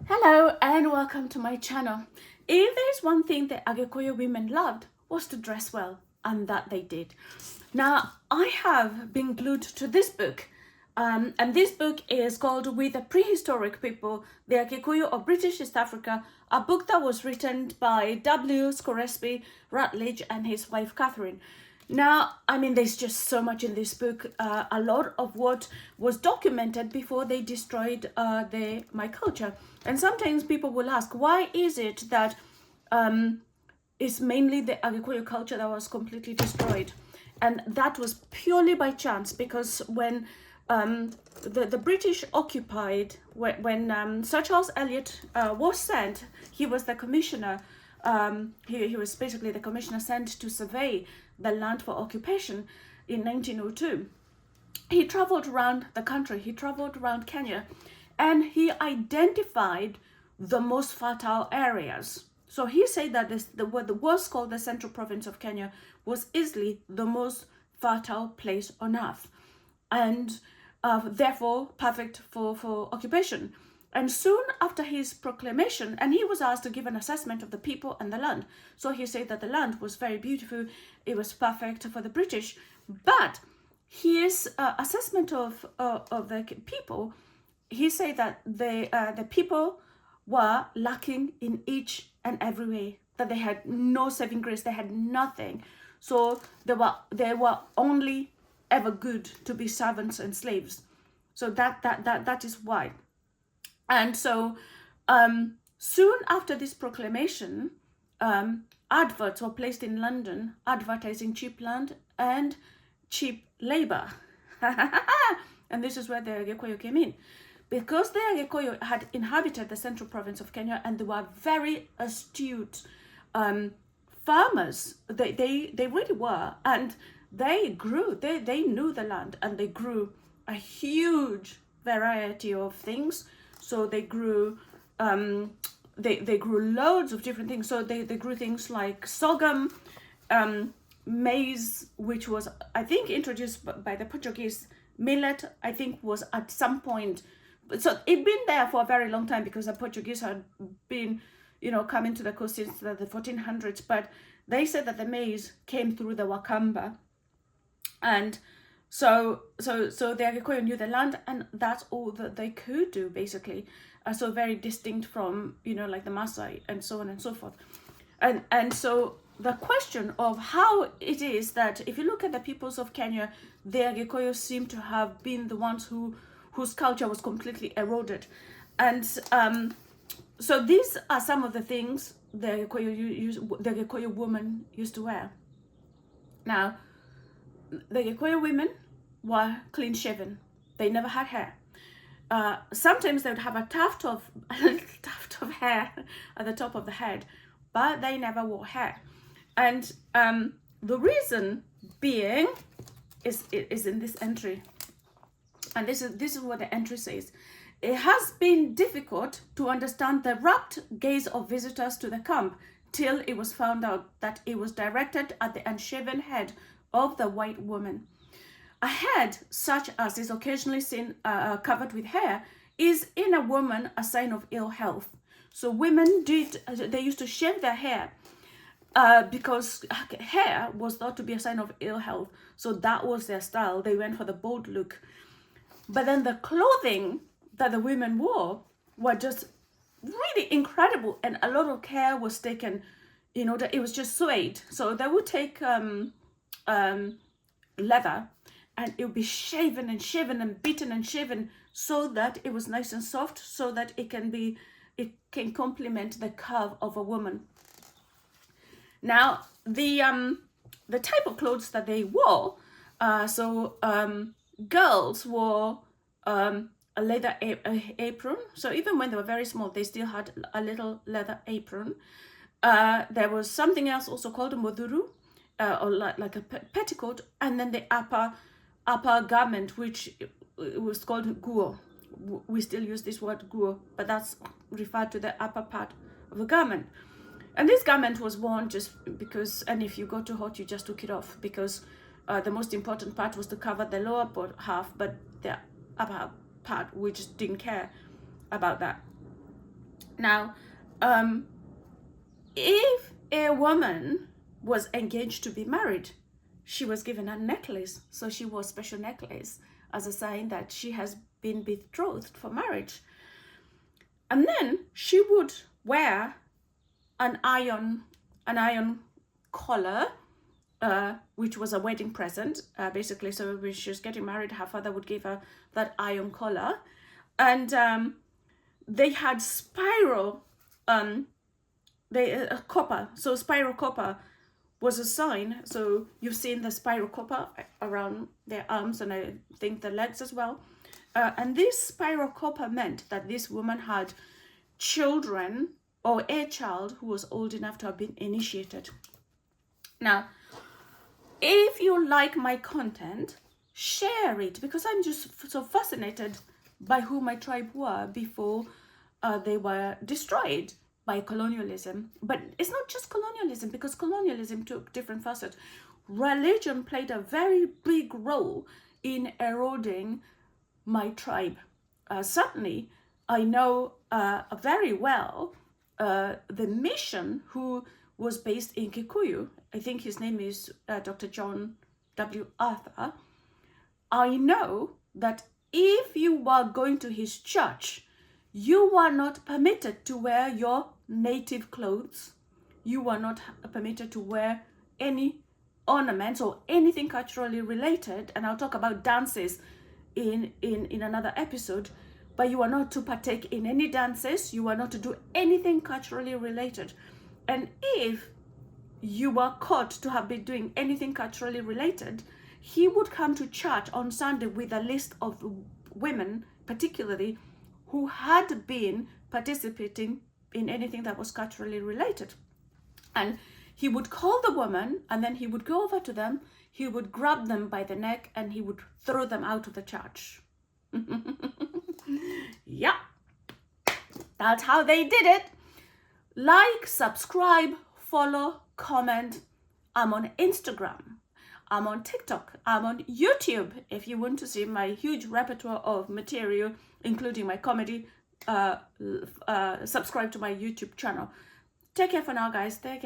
Hello and welcome to my channel. If there's one thing that Agikoyo women loved was to dress well, and that they did. Now, I have been glued to this book, and this book is called With the Prehistoric People, the Agikoyo of British East Africa, a book that was written by W. Scoresby Rutledge and his wife Catherine. Now, I mean, there's just so much in this book. A lot of what was documented before they destroyed my culture. And sometimes people will ask, why is it that it's mainly the Agikoyo culture that was completely destroyed? And that was purely by chance, because when the British occupied, when Sir Charles Eliot was sent, he was the commissioner. He was basically the commissioner sent to survey the land for occupation in 1902. He traveled around the country, he traveled around Kenya, and he identified the most fertile areas. So he said that what was called the Central Province of Kenya was easily the most fertile place on earth, and therefore perfect for occupation. And soon after his proclamation, and he was asked to give an assessment of the people and the land. So he said that the land was very beautiful, it was perfect for the British, but his assessment of the people, he said that the people were lacking in each and every way, that they had no saving grace, they had nothing. So they were only ever good to be servants and slaves. So that is why. And so soon after this proclamation, adverts were placed in London advertising cheap land and cheap labor. And this is where the Agikoyo came in. Because the Agikoyo had inhabited the Central Province of Kenya, and they were very astute farmers. They really were. And they grew, they knew the land, and they grew a huge variety of things. So they grew they grew loads of different things. So they grew things like sorghum, maize, which was, I think, introduced by the Portuguese. Millet, I think, was at some point. So it'd been there for a very long time, because the Portuguese had been, coming to the coast since the 1400s. But they said that the maize came through the Wakamba, and so the Agikoyo knew the land, and that's all that they could do, basically. So very distinct from, like the Maasai and so on and so forth. And so the question of how it is that, if you look at the peoples of Kenya, the Agikoyo seem to have been the ones whose culture was completely eroded. And so these are some of the things the Agikoyo woman used to wear. Now, the Agikoyo women were clean shaven. They never had hair. Sometimes they would have a tuft of hair at the top of the head, but they never wore hair. And the reason being is in this entry. And this is what the entry says. It has been difficult to understand the rapt gaze of visitors to the camp till it was found out that it was directed at the unshaven head of the white woman. A head such as is occasionally seen covered with hair is in a woman a sign of ill health. So women they used to shave their hair because hair was thought to be a sign of ill health. So that was their style. They went for the bold look. But then the clothing that the women wore were just really incredible, and a lot of care was taken in order. It was just suede. So they would take leather, and it would be shaven and shaven and beaten and shaven so that it was nice and soft, so that it can complement the curve of a woman. Now, the type of clothes that they wore, girls wore a leather apron. So even when they were very small, they still had a little leather apron. There was something else also called a moduru, or like a petticoat, and then the upper garment, which was called guo. We still use this word guo, but that's referred to the upper part of the garment. And this garment was worn just because, and if you got too hot, you just took it off, because the most important part was to cover the lower half, but the upper part, we just didn't care about that. Now, if a woman was engaged to be married, she was given a necklace. So she wore a special necklace as a sign that she has been betrothed for marriage. And then she would wear an iron collar, which was a wedding present, basically. So when she was getting married, her father would give her that iron collar. And they had spiral, copper. So spiral copper was a sign. So you've seen the spiral copper around their arms, and I think the legs as well. And this spiral copper meant that this woman had children, or a child who was old enough to have been initiated. Now, if you like my content, share it, because I'm just so fascinated by who my tribe were before they were destroyed by colonialism. But it's not just colonialism, because colonialism took different facets. Religion played a very big role in eroding my tribe. Certainly, I know very well the mission who was based in Kikuyu. I think his name is Dr. John W. Arthur. I know that if you were going to his church, you were not permitted to wear your native clothes. You were not permitted to wear any ornaments or anything culturally related. And I'll talk about dances in another episode. But you are not to partake in any dances. You are not to do anything culturally related. And if you were caught to have been doing anything culturally related, he would come to church on Sunday with a list of women, particularly, who had been participating in anything that was culturally related. And he would call the woman, and then he would go over to them, he would grab them by the neck, and he would throw them out of the church. Yeah, that's how they did it. Like, subscribe, follow, comment. I'm on Instagram. I'm on TikTok. I'm on YouTube. If you want to see my huge repertoire of material, including my comedy, subscribe to my YouTube channel. Take care for now, guys. Take care.